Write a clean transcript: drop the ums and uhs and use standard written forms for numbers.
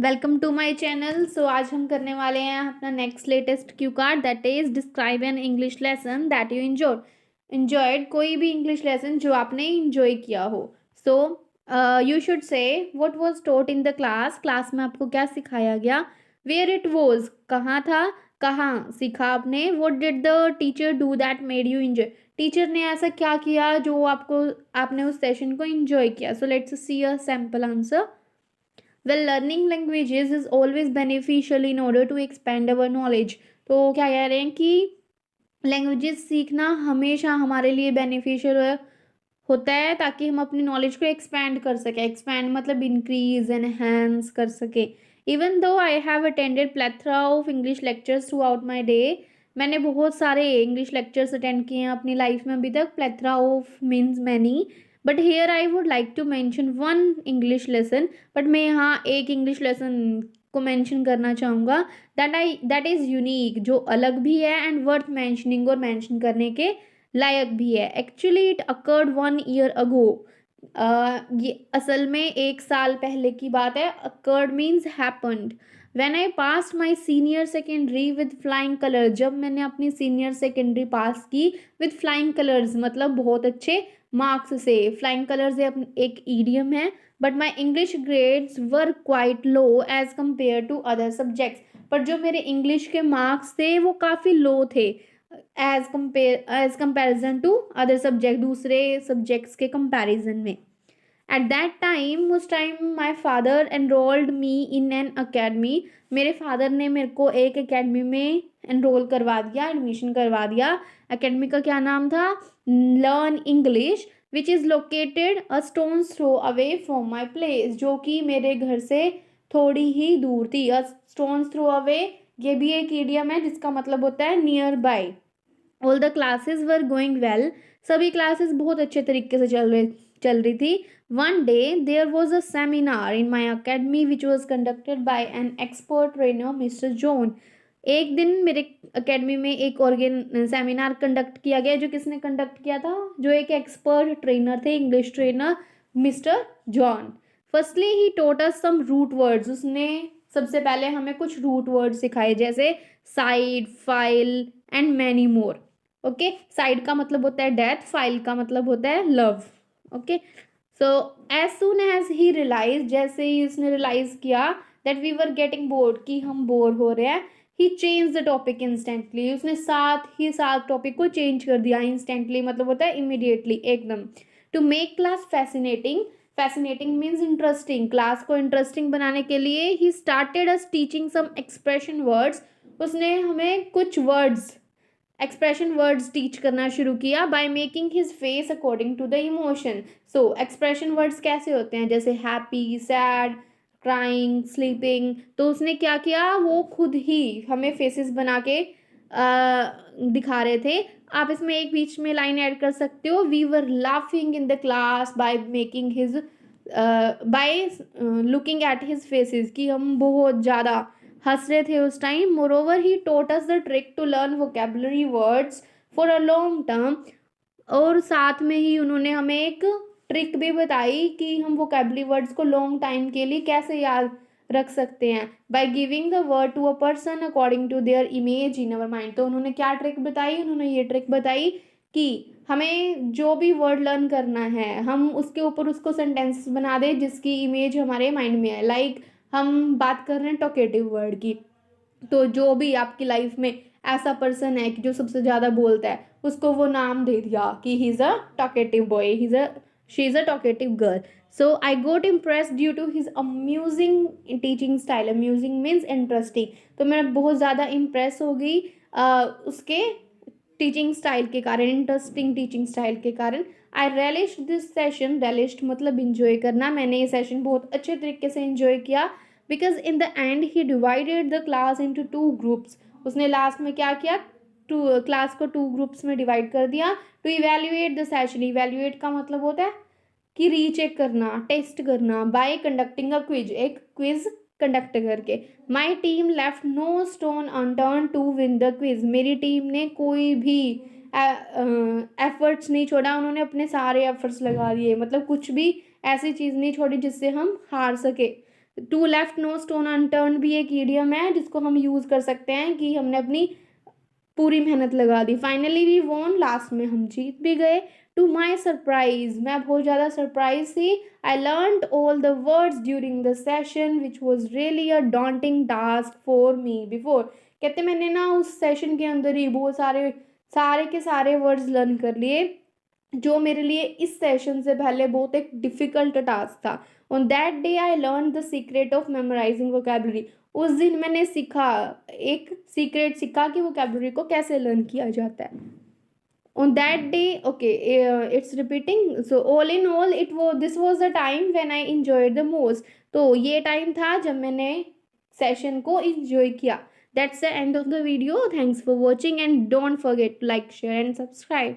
Welcome to my channel. So आज हम करने वाले हैं अपना next latest cue card, that is describe an English lesson that you enjoyed. कोई भी इंग्लिश लेसन जो आपने इंजॉय किया हो। So you should say what was taught in the class में आपको क्या सिखाया गया। वेयर इट वाज, कहाँ था, कहाँ सीखा आपने। What did the teacher do that made you enjoy, teacher ने ऐसा क्या किया जो आपने उस सेशन को इंजॉय किया। So let's see a sample answer. Well, learning languages is always beneficial in order to expand our knowledge. तो क्या कह रहे हैं कि लैंग्वेजेस सीखना हमेशा हमारे लिए बेनिफिशियल होता है ताकि हम अपनी नॉलेज को एक्सपैंड कर सकें। एक्सपैंड मतलब इंक्रीज एनहेंस कर सके। Even though I have attended plethora of English lectures throughout my day, मैंने बहुत सारे इंग्लिश लेक्चर्स अटेंड किए हैं अपनी लाइफ में अभी तक। Plethora of means many, but here I would like to mention one English lesson. But मैं यहाँ एक इंग्लिश लेसन को मेंशन करना चाहूँगा दैट इज़ यूनिक, जो अलग भी है एंड वर्थ मैंशनिंग, और मैंशन करने के लायक भी है। Actually it occurred 1 year ago, ये असल में 1 साल पहले की बात है। Occurred means happened when I pass my senior secondary with flying colours, जब मैंने अपनी सीनियर सेकेंडरी पास की विद फ्लाइंग कलर्स मतलब बहुत अच्छे मार्क्स से। फ्लाइंग कलर्स एक ईडियम है। But my English grades were quite low as compare to other subjects, पर जो मेरे इंग्लिश के मार्क्स थे वो काफ़ी लो थे as comparison to other subject, दूसरे सब्जेक्ट्स के कंपैरिजन में। एट दैट टाइम, उस time my father enrolled me in an academy, मेरे फादर ने मेरे को एक अकेडमी में एनरोल करवा दिया, एडमिशन करवा दिया। अकेडमी का क्या नाम था? Learn English, which is located a stone's throw away from my place, जो कि मेरे घर से थोड़ी ही दूर थी। अ स्टोन्स थ्रो अवे ये भी एक ईडियम है जिसका मतलब होता है nearby. All the classes were going well, सभी क्लासेस बहुत अच्छे तरीके से चल रही थी। One day there was a seminar in my academy which was conducted by an expert trainer mister John. एक दिन मेरे अकेडमी में एक सेमिनार कंडक्ट किया गया, जो किसने कंडक्ट किया था? जो एक एक्सपर्ट ट्रेनर थे, English trainer mister John. Firstly ही taught us some root words, उसने सबसे पहले हमें कुछ रूट वर्ड सिखाए, जैसे side, file and many more. Okay, side का मतलब होता है डेथ, फाइल का मतलब होता है love. Okay, so as soon as he realise, जैसे ही उसने रियलाइज किया that we were getting bored, कि हम बोर हो रहे हैं, he change the topic instantly, उसने साथ टॉपिक को चेंज कर दिया। इंस्टेंटली मतलब होता है इमीडिएटली, एकदम। To make class fascinating, fascinating means interesting, class को इंटरेस्टिंग बनाने के लिए he started us teaching some expression words, उसने हमें कुछ वर्ड्स, एक्सप्रेशन वर्ड्स टीच करना शुरू किया। By making his face according to the emotion. So expression words कैसे होते हैं? जैसे हैप्पी, सैड, क्राइंग, स्लीपिंग। तो उसने क्या किया, वो खुद ही हमें फेसेस बना के दिखा रहे थे। आप इसमें एक बीच में लाइन ऐड कर सकते हो, we were laughing in the class by making his by looking at his faces, कि हम बहुत ज़्यादा हंस रहे थे उस time. Moreover he taught us the trick to learn vocabulary words for a long term, और साथ में ही उन्होंने हमें एक ट्रिक भी बताई कि हम वोकेबलरी वर्ड्स को लॉन्ग टाइम के लिए कैसे याद रख सकते हैं। By giving the word to a person according to their image in our mind. तो उन्होंने क्या ट्रिक बताई? उन्होंने ये ट्रिक बताई कि हमें जो भी वर्ड लर्न करना है, हम उसके ऊपर उसको सेंटेंसेस बना दें जिसकी इमेज हमारे माइंड में है। लाइक हम बात कर रहे हैं टॉकेटिव वर्ड की, तो जो भी आपकी लाइफ में ऐसा पर्सन है कि जो सबसे ज़्यादा बोलता है, उसको वो नाम दे दिया कि he is a talkative boy, she is a talkative girl. So I got impress due to his amusing teaching style. Amusing means interesting, तो मैं बहुत ज़्यादा इम्प्रेस हो गई उसके टीचिंग स्टाइल के कारण, इंटरेस्टिंग टीचिंग स्टाइल के कारण। आई रेलिश्ड दिस सेशन, रेलिश्ड मतलब इंजॉय करना, मैंने ये सेशन बहुत अच्छे तरीके से इंजॉय किया। Because in the and he divided the class into 2 groups, उसने लास्ट में क्या किया, क्लास को 2 ग्रुप्स में डिवाइड कर दिया। To evaluate the session, evaluate का मतलब होता है कि रीचेक करना, टेस्ट करना। बाय कंडक्टिंग अ क्विज, एक क्विज कंडक्ट करके। My team left no stone unturned to win the quiz, मेरी टीम ने कोई भी एफर्ट्स नहीं छोड़ा, उन्होंने अपने सारे एफर्ट्स लगा दिए, मतलब कुछ भी ऐसी चीज़ नहीं छोड़ी जिससे हम हार सके। To left no stone unturned भी एक ईडियम है जिसको हम यूज़ कर सकते हैं कि हमने अपनी पूरी मेहनत लगा दी। फाइनली वी वॉन, लास्ट में हम जीत भी गए। टू माई सरप्राइज, मैं बहुत ज़्यादा सरप्राइज थी। I learn all the words during the session which was really a daunting task for me before. कहते मैंने ना उस सेशन के अंदर ही बहुत सारे सारे के सारे वर्ड्स लर्न कर लिए जो मेरे लिए इस सेशन से पहले बहुत एक डिफ़िकल्ट टास्क था। On that day I learn the secret of memorising vocabulary. उस दिन मैंने सीखा, एक सीक्रेट सीखा कि वोकेबलरी को कैसे लर्न किया जाता है। On that day, okay, it's repeating, so all in all it वो this was the time when I enjoyed the most. तो ये टाइम था जब मैंने सेशन को इंजॉय किया। That's the end of the video. Thanks for watching and don't forget to like share and subscribe.